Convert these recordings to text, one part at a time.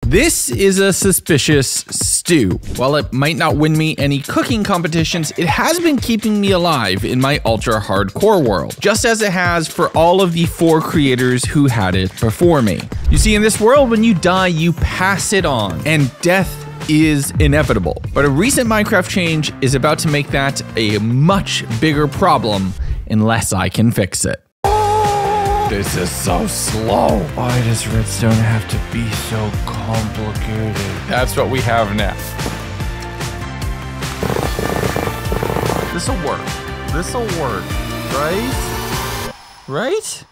This is a suspicious stew. While it might not win me any cooking competitions, it has been keeping me alive in my ultra hardcore world, just as it has for all of the 4 creators who had it before me. You see, in this world, when you die, you pass it on, and death is inevitable. But a recent Minecraft change is about to make that a much bigger problem unless I can fix it. This is so slow. Why does redstone have to be so complicated? That's what we have now. This'll work. This'll work, right? Right?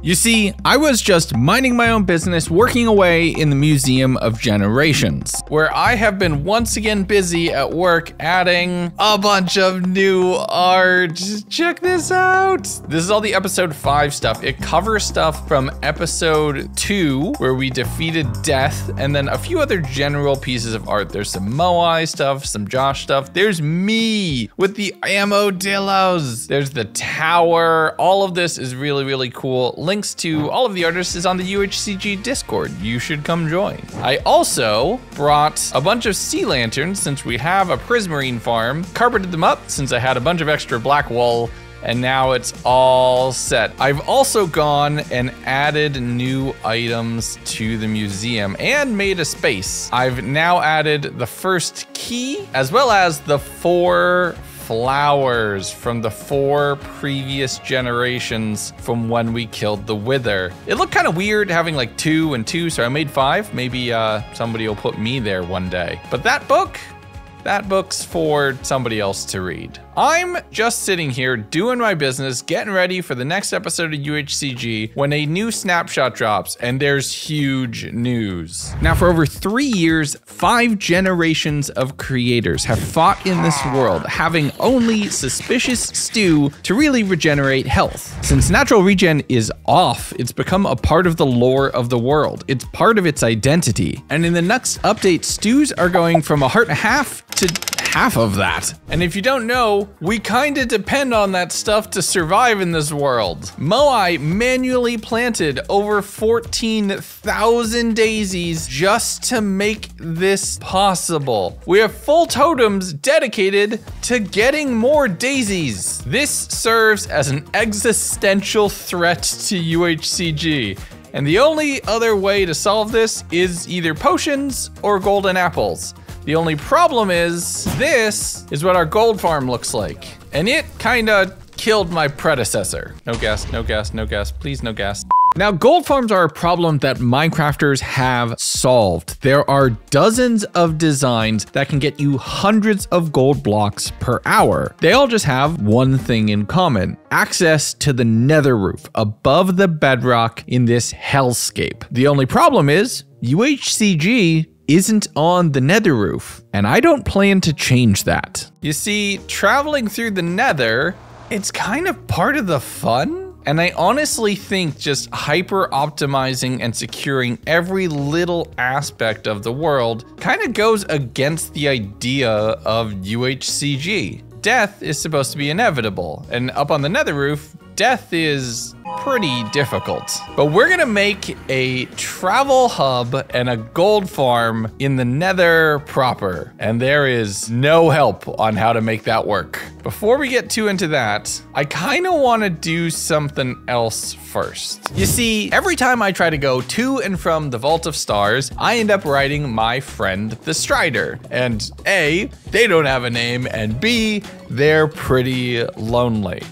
You see, I was just minding my own business, working away in the Museum of Generations, where I have been once again busy at work adding a bunch of new art. Check this out. This is all the episode 5 stuff. It covers stuff from episode 2, where we defeated death, and then a few other general pieces of art. There's some Moai stuff, some Josh stuff. There's me with the amodillos. There's the tower. All of this is really, really cool. Links to all of the artists is on the UHCG Discord. You should come join. I also brought a bunch of sea lanterns since we have a prismarine farm, carpeted them up since I had a bunch of extra black wool, and now it's all set. I've also gone and added new items to the museum and made a space. I've now added the first key as well as the 4 flowers from the 4 previous generations from when we killed the Wither. It looked kind of weird having like 2 and 2, so I made 5. Maybe somebody will put me there one day. But that book's for somebody else to read. I'm just sitting here doing my business, getting ready for the next episode of UHCG when a new snapshot drops, and there's huge news. Now, for over 3 years, 5 generations of creators have fought in this world, having only suspicious stew to really regenerate health. Since natural regen is off, it's become a part of the lore of the world. It's part of its identity. And in the next update, stews are going from 1.5 hearts to half of that. And if you don't know, we kinda depend on that stuff to survive in this world. Moai manually planted over 14,000 daisies just to make this possible. We have full totems dedicated to getting more daisies. This serves as an existential threat to UHCG. And the only other way to solve this is either potions or golden apples. The only problem is, this is what our gold farm looks like. And it kinda killed my predecessor. No gas, no gas, no gas, please no gas. Now, gold farms are a problem that Minecrafters have solved. There are dozens of designs that can get you hundreds of gold blocks per hour. They all just have one thing in common: access to the nether roof above the bedrock in this hellscape. The only problem is, UHCG isn't on the nether roof, and I don't plan to change that. You see, traveling through the nether, it's kind of part of the fun, and I honestly think just hyper optimizing and securing every little aspect of the world kind of goes against the idea of UHCG. Death is supposed to be inevitable, and up on the nether roof, death is pretty difficult. But we're gonna make a travel hub and a gold farm in the nether proper, and there is no help on how to make that work. Before we get too into that, I kinda wanna do something else first. You see, every time I try to go to and from the Vault of Stars, I end up riding my friend the Strider. And A, they don't have a name, and B, they're pretty lonely.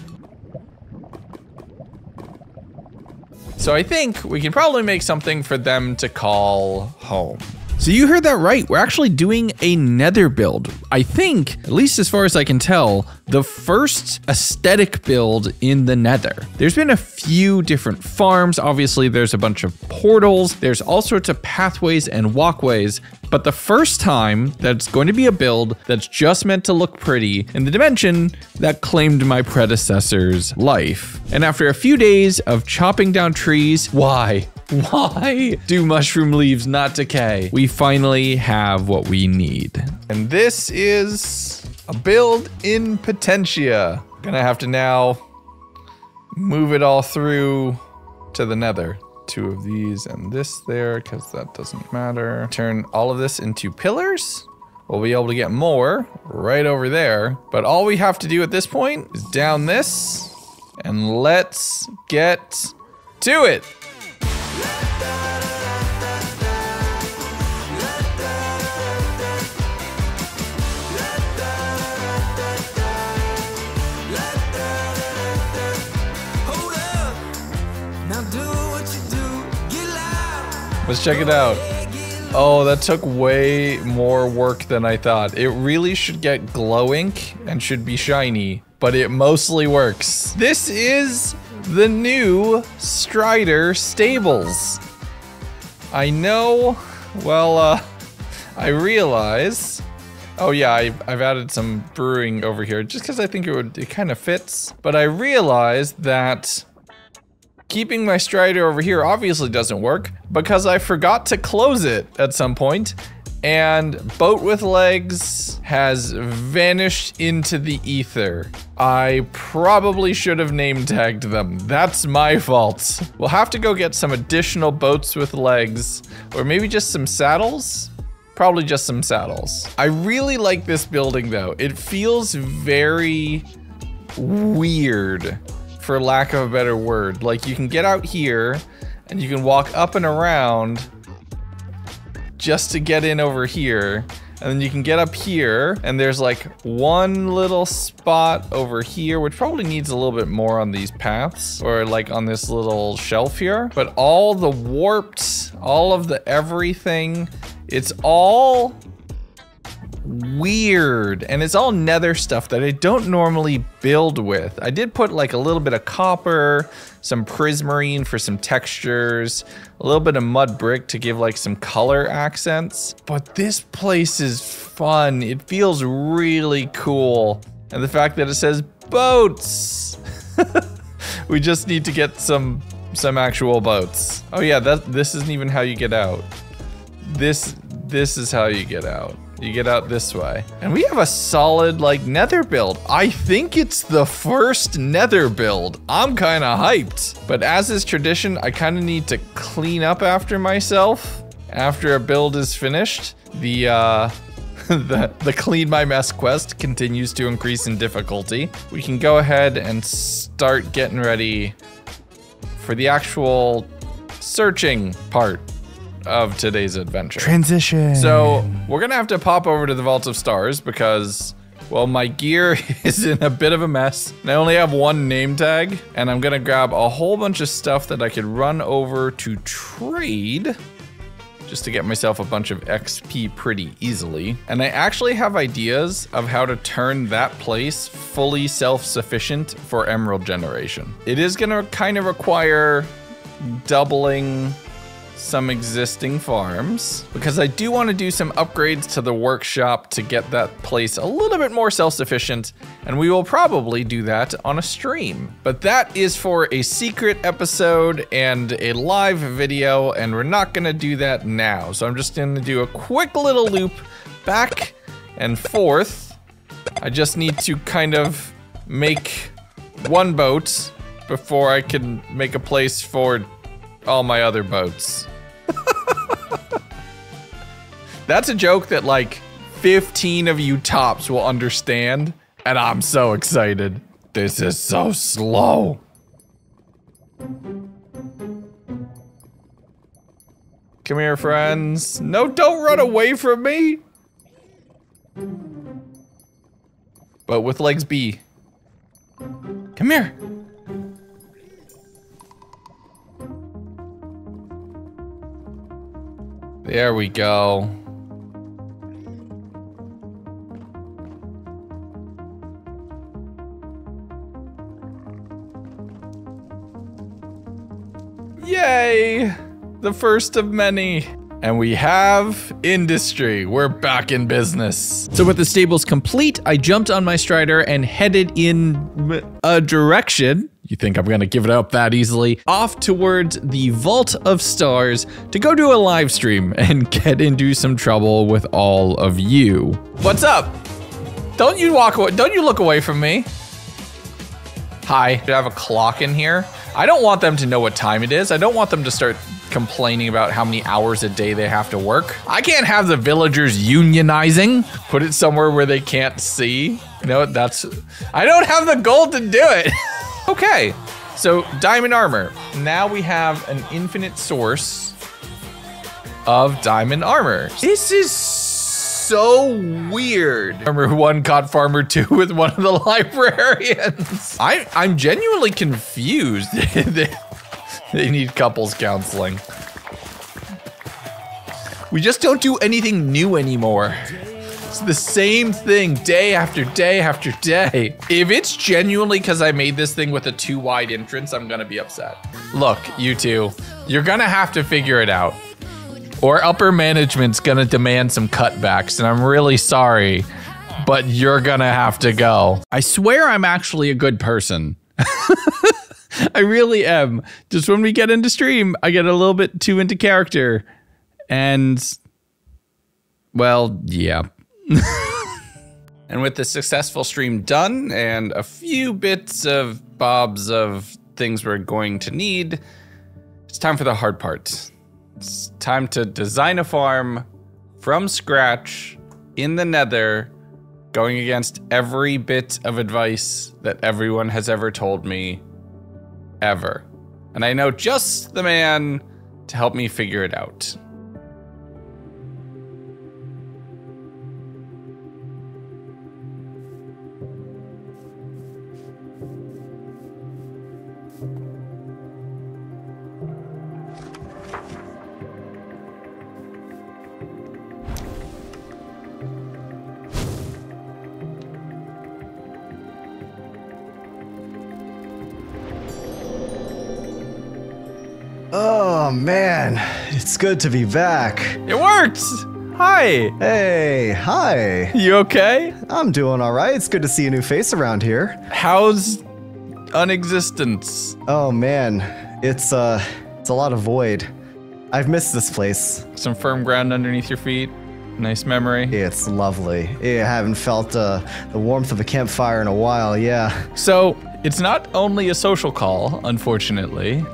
So I think we can probably make something for them to call home. So you heard that right, we're actually doing a nether build. I think, at least as far as I can tell, the first aesthetic build in the nether. There's been a few different farms. Obviously there's a bunch of portals. There's all sorts of pathways and walkways. But the first time that's going to be a build that's just meant to look pretty in the dimension that claimed my predecessor's life. And after a few days of chopping down trees, why do mushroom leaves not decay? We finally have what we need. And this is a build in Potentia. Gonna have to now move it all through to the nether. 2 of these and this there, because that doesn't matter. Turn all of this into pillars. We'll be able to get more right over there. But all we have to do at this point is down this, and let's get to it. Let's check it out. Oh, that took way more work than I thought. It really should get glow ink and should be shiny, but it mostly works. This is the new Strider stables. I know, well, I realize, oh yeah, I've added some brewing over here just because I think it kind of fits, but I realized that keeping my Strider over here obviously doesn't work because I forgot to close it at some point, and Boat with Legs has vanished into the ether. I probably should have name tagged them. That's my fault. We'll have to go get some additional boats with legs, or maybe just some saddles. Probably just some saddles. I really like this building though. It feels very weird, for lack of a better word. Like, you can get out here and you can walk up and around just to get in over here, and then you can get up here and there's like one little spot over here, which probably needs a little bit more on these paths, or like on this little shelf here. But all the warped, all of the everything, it's all weird, and it's all nether stuff that I don't normally build with. I did put like a little bit of copper, some prismarine for some textures, a little bit of mud brick to give like some color accents. But this place is fun. It feels really cool. And the fact that it says boats. We just need to get some actual boats. Oh yeah, this isn't even how you get out. This is how you get out. You get out this way. And we have a solid, like, nether build. I think it's the first nether build. I'm kind of hyped. But as is tradition, I kind of need to clean up after myself after a build is finished. The clean my mess quest continues to increase in difficulty. We can go ahead and start getting ready for the actual searching part of today's adventure. Transition. So we're gonna have to pop over to the Vault of Stars because, well, my gear is in a bit of a mess. And I only have one name tag, and I'm gonna grab a whole bunch of stuff that I could run over to trade just to get myself a bunch of XP pretty easily. And I actually have ideas of how to turn that place fully self-sufficient for emerald generation. It is gonna kind of require doubling some existing farms, because I do want to do some upgrades to the workshop to get that place a little bit more self-sufficient, and we will probably do that on a stream. But that is for a secret episode and a live video, and we're not gonna do that now. So I'm just gonna do a quick little loop back and forth. I just need to kind of make one boat before I can make a place for all my other boats. That's a joke that like 15 of you tops will understand, and I'm so excited. This is so slow. Come here, friends. No, don't run away from me. But with legs B. Come here. There we go. Yay! The first of many. And we have industry. We're back in business. So with the stables complete, I jumped on my Strider and headed in a direction. You think I'm gonna give it up that easily? Off towards the Vault of Stars to go do a live stream and get into some trouble with all of you. What's up? Don't you walk away, don't you look away from me. Hi, do I have a clock in here? I don't want them to know what time it is. I don't want them to start complaining about how many hours a day they have to work. I can't have the villagers unionizing. Put it somewhere where they can't see. No, I don't have the gold to do it. Okay, so diamond armor. Now we have an infinite source of diamond armor. This is so weird. Farmer 1 caught Farmer 2 with one of the librarians. I'm genuinely confused. They need couples counseling. We just don't do anything new anymore. It's the same thing day after day after day. If it's genuinely because I made this thing with a too wide entrance, I'm gonna be upset. Look, you two, you're gonna have to figure it out. Or upper management's gonna demand some cutbacks, and I'm really sorry, but you're gonna have to go. I swear I'm actually a good person. I really am. Just when we get into stream, I get a little bit too into character. And, well, yeah. And with the successful stream done, and a few bits of bobs of things we're going to need, it's time for the hard part. It's time to design a farm from scratch in the Nether, going against every bit of advice that everyone has ever told me, ever. And I know just the man to help me figure it out. Oh man, it's good to be back. It worked! Hi! Hey, hi. You okay? I'm doing all right. It's good to see a new face around here. How's unexistence? Oh man, it's a lot of void. I've missed this place. Some firm ground underneath your feet. Nice memory. It's lovely. I haven't felt the warmth of a campfire in a while, yeah. So, it's not only a social call, unfortunately.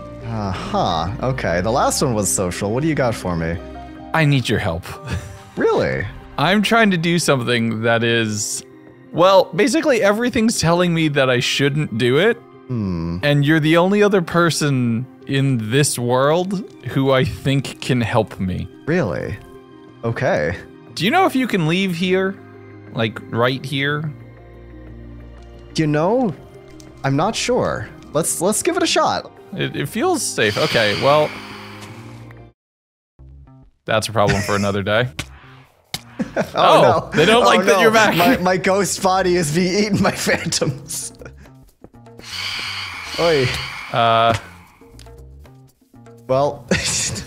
Okay, the last one was social. What do you got for me? I need your help. Really? I'm trying to do something that is, well, basically everything's telling me that I shouldn't do it. And you're the only other person in this world who I think can help me. Really? Okay. Do you know if you can leave here? Like, right here? You know, I'm not sure. Let's give it a shot. It feels safe. Okay, well, that's a problem for another day. No. They don't like that you're back. My ghost body is being eaten by phantoms. Oi. Well.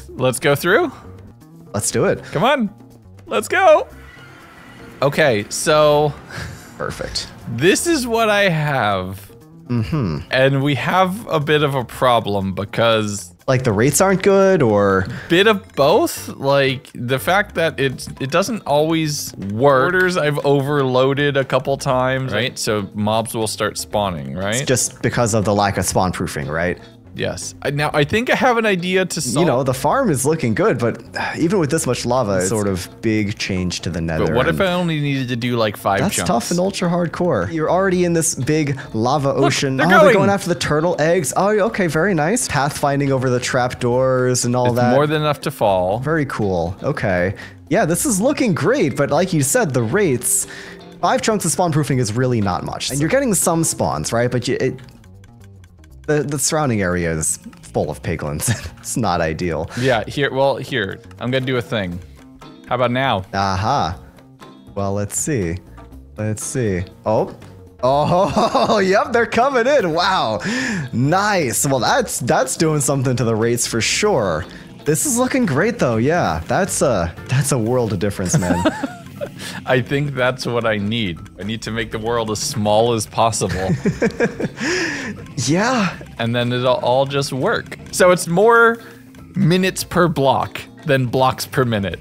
Let's go through? Let's do it. Come on. Let's go. Okay, so. Perfect. This is what I have. And we have a bit of a problem because... Like the rates aren't good, or... Bit of both. Like, the fact that it doesn't always work. Orders I've overloaded a couple times, right? So mobs will start spawning, right? It's just because of the lack of spawn proofing, right? Yes. Now, I think I have an idea to solve... You know, the farm is looking good, but even with this much lava, it's sort of big change to the Nether. But what if I only needed to do like 5 jumps? That's tough and ultra hardcore. You're already in this big lava ocean. Look, they're going after the turtle eggs. Oh, okay, very nice. Pathfinding over the trapdoors and all that. More than enough to fall. Very cool. Okay. Yeah, this is looking great, but like you said, the rates... 5 chunks of spawn proofing is really not much. And you're getting some spawns, right? But the surrounding area is full of piglins. It's not ideal. Yeah, here, I'm gonna do a thing. How about now? Aha. Well, let's see. Let's see. Oh, yep, they're coming in. Wow. Nice. Well, that's doing something to the rates for sure. This is looking great though. Yeah, that's a world of difference, man. I think that's what I need. I need to make the world as small as possible. Yeah. And then it'll all just work. So it's more minutes per block than blocks per minute.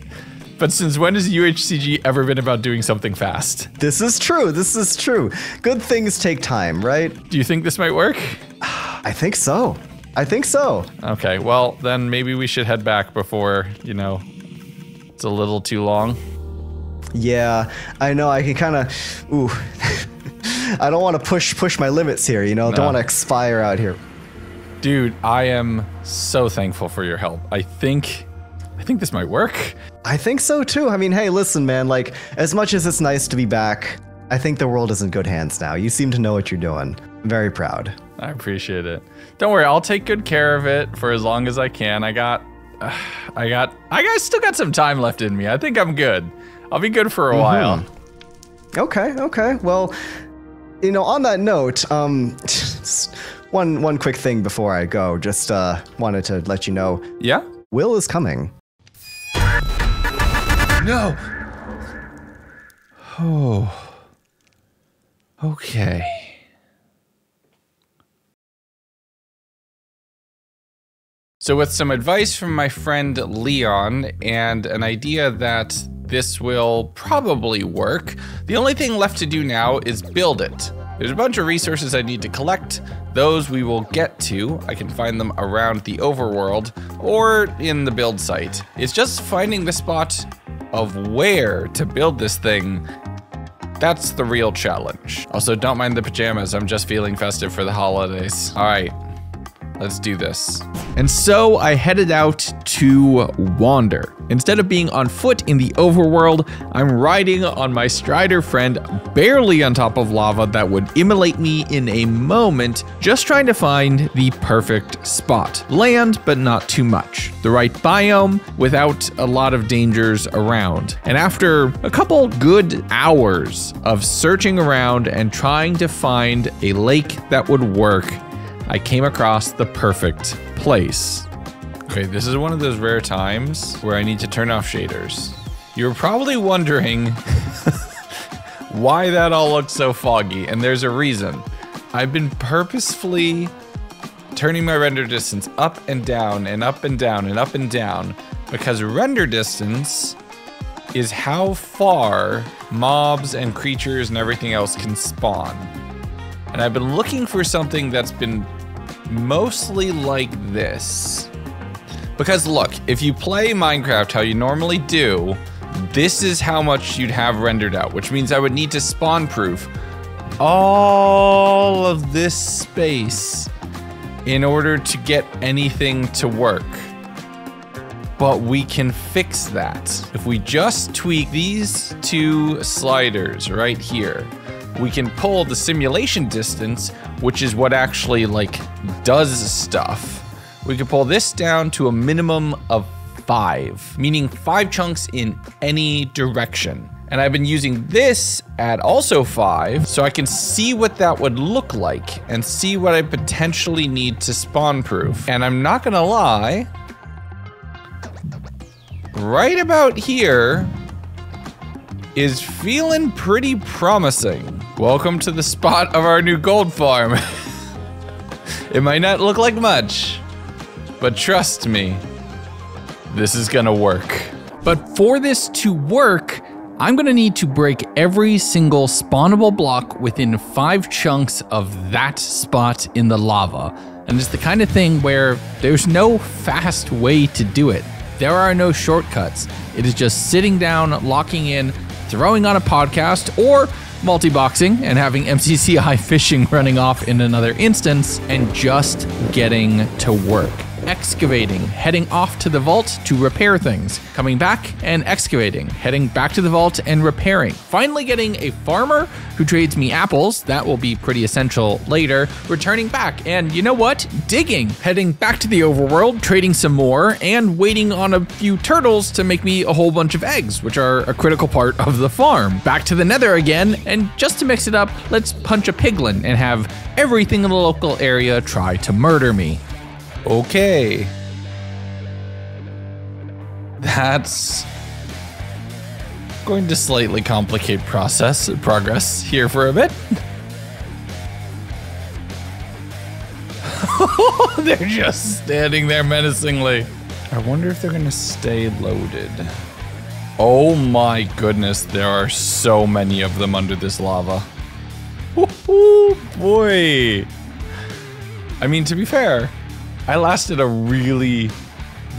But since when has UHCG ever been about doing something fast? This is true. This is true. Good things take time, right? Do you think this might work? I think so. I think so. Okay, well, then maybe we should head back before, you know, it's a little too long. Yeah, I know. I can kind of, ooh. I don't want to push my limits here, you know? No. Don't want to expire out here. Dude, I am so thankful for your help. I think this might work. I think so too. I mean, hey, listen, man, like, as much as it's nice to be back, I think the world is in good hands now. You seem to know what you're doing. I'm very proud. I appreciate it. Don't worry, I'll take good care of it for as long as I can. I still got some time left in me. I think I'm good. I'll be good for a while. Okay. Well, you know, on that note, one quick thing before I go. Just wanted to let you know. Yeah? Will is coming. No. Oh. Okay. So with some advice from my friend Leon and an idea that this will probably work, the only thing left to do now is build it. There's a bunch of resources I need to collect. Those we will get to. I can find them around the overworld or in the build site. It's just finding the spot of where to build this thing. That's the real challenge. Also, don't mind the pajamas. I'm just feeling festive for the holidays. All right, let's do this. And so I headed out to wander. Instead of being on foot in the overworld, I'm riding on my strider friend, barely on top of lava that would immolate me in a moment, just trying to find the perfect spot. Land, but not too much. The right biome without a lot of dangers around. And after a couple good hours of searching around and trying to find a lake that would work, I came across the perfect place. Okay, this is one of those rare times where I need to turn off shaders. You're probably wondering why that all looks so foggy, and there's a reason. I've been purposefully turning my render distance up and down and up and down and up and down because render distance is how far mobs and creatures and everything else can spawn. And I've been looking for something that's been mostly like this. Because look, if you play Minecraft how you normally do, this is how much you'd have rendered out, which means I would need to spawn proof all of this space in order to get anything to work. But we can fix that. If we just tweak these two sliders right here, we can pull the simulation distance, which is what actually like does stuff. We can pull this down to a minimum of 5, meaning 5 chunks in any direction. And I've been using this at also 5, so I can see what that would look like and see what I potentially need to spawn proof. And I'm not gonna lie, right about here is feeling pretty promising. Welcome to the spot of our new gold farm. It might not look like much, but trust me, this is gonna work. But for this to work, I'm gonna need to break every single spawnable block within 5 chunks of that spot in the lava. And it's the kind of thing where there's no fast way to do it. There are no shortcuts. It is just sitting down, locking in, throwing on a podcast, or multi-boxing and having MCCI fishing running off in another instance, and just getting to work. Excavating, heading off to the vault to repair things, coming back and excavating, heading back to the vault and repairing. Finally getting a farmer who trades me apples, that will be pretty essential later, returning back, and you know what? Digging, heading back to the overworld, trading some more, and waiting on a few turtles to make me a whole bunch of eggs, which are a critical part of the farm. Back to the nether again, and just to mix it up, let's punch a piglin and have everything in the local area try to murder me. Okay. That's going to slightly complicate progress here for a bit. They're just standing there menacingly. I wonder if they're gonna stay loaded. Oh my goodness, there are so many of them under this lava. Oh boy. I mean, to be fair, I lasted a really,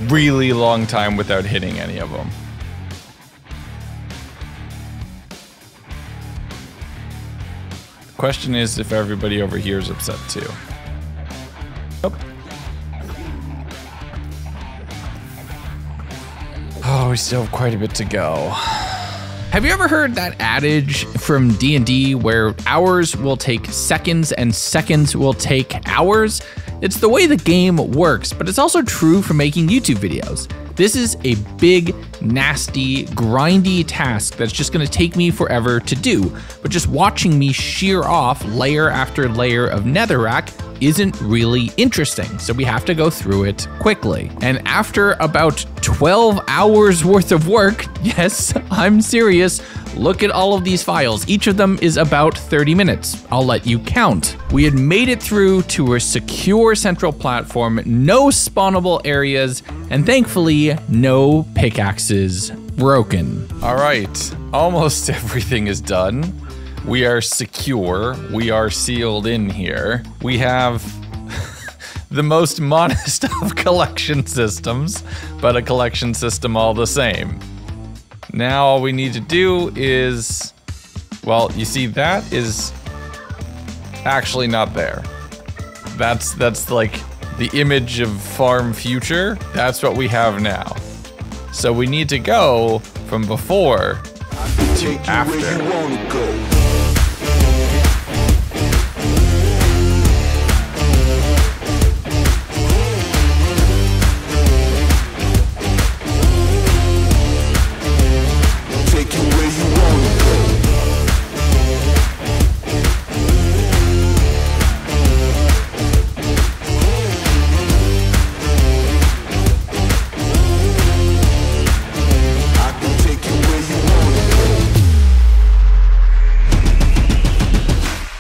really long time without hitting any of them. The question is if everybody over here is upset too. Nope. Oh, we still have quite a bit to go. Have you ever heard that adage from D&D where hours will take seconds and seconds will take hours? It's the way the game works, but it's also true for making YouTube videos. This is a big, nasty, grindy task that's just gonna take me forever to do, but just watching me shear off layer after layer of netherrack isn't really interesting, so we have to go through it quickly. And after about 12 hours worth of work, yes, I'm serious, look at all of these files. Each of them is about 30 minutes. I'll let you count. We had made it through to a secure central platform, no spawnable areas, and thankfully, no pickaxes broken. All right, almost everything is done. We are secure. We are sealed in here. We have the most modest of collection systems, but a collection system all the same. Now all we need to do is, well, you see that is actually not there. That's like the image of farm future. That's what we have now. So we need to go from before to after.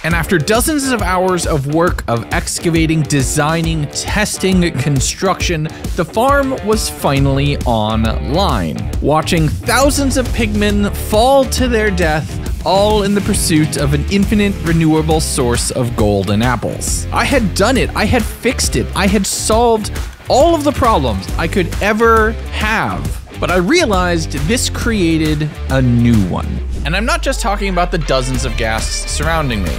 And after dozens of hours of work of excavating, designing, testing, construction, the farm was finally online. Watching thousands of pigmen fall to their death, all in the pursuit of an infinite renewable source of golden apples. I had done it, I had fixed it, I had solved all of the problems I could ever have. But I realized this created a new one. And I'm not just talking about the dozens of ghasts surrounding me.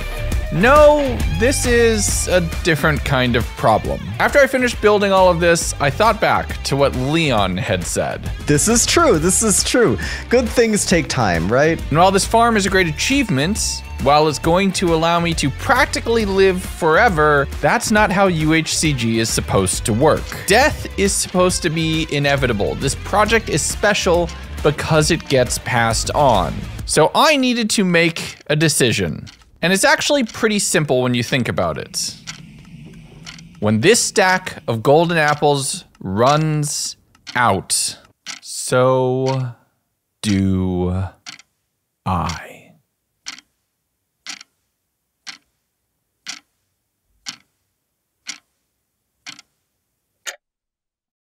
No, this is a different kind of problem. After I finished building all of this, I thought back to what Leon had said. This is true, this is true. Good things take time, right? And while this farm is a great achievement, while it's going to allow me to practically live forever, that's not how UHCG is supposed to work. Death is supposed to be inevitable. This project is special because it gets passed on. So I needed to make a decision. And it's actually pretty simple when you think about it. When this stack of golden apples runs out, so do I.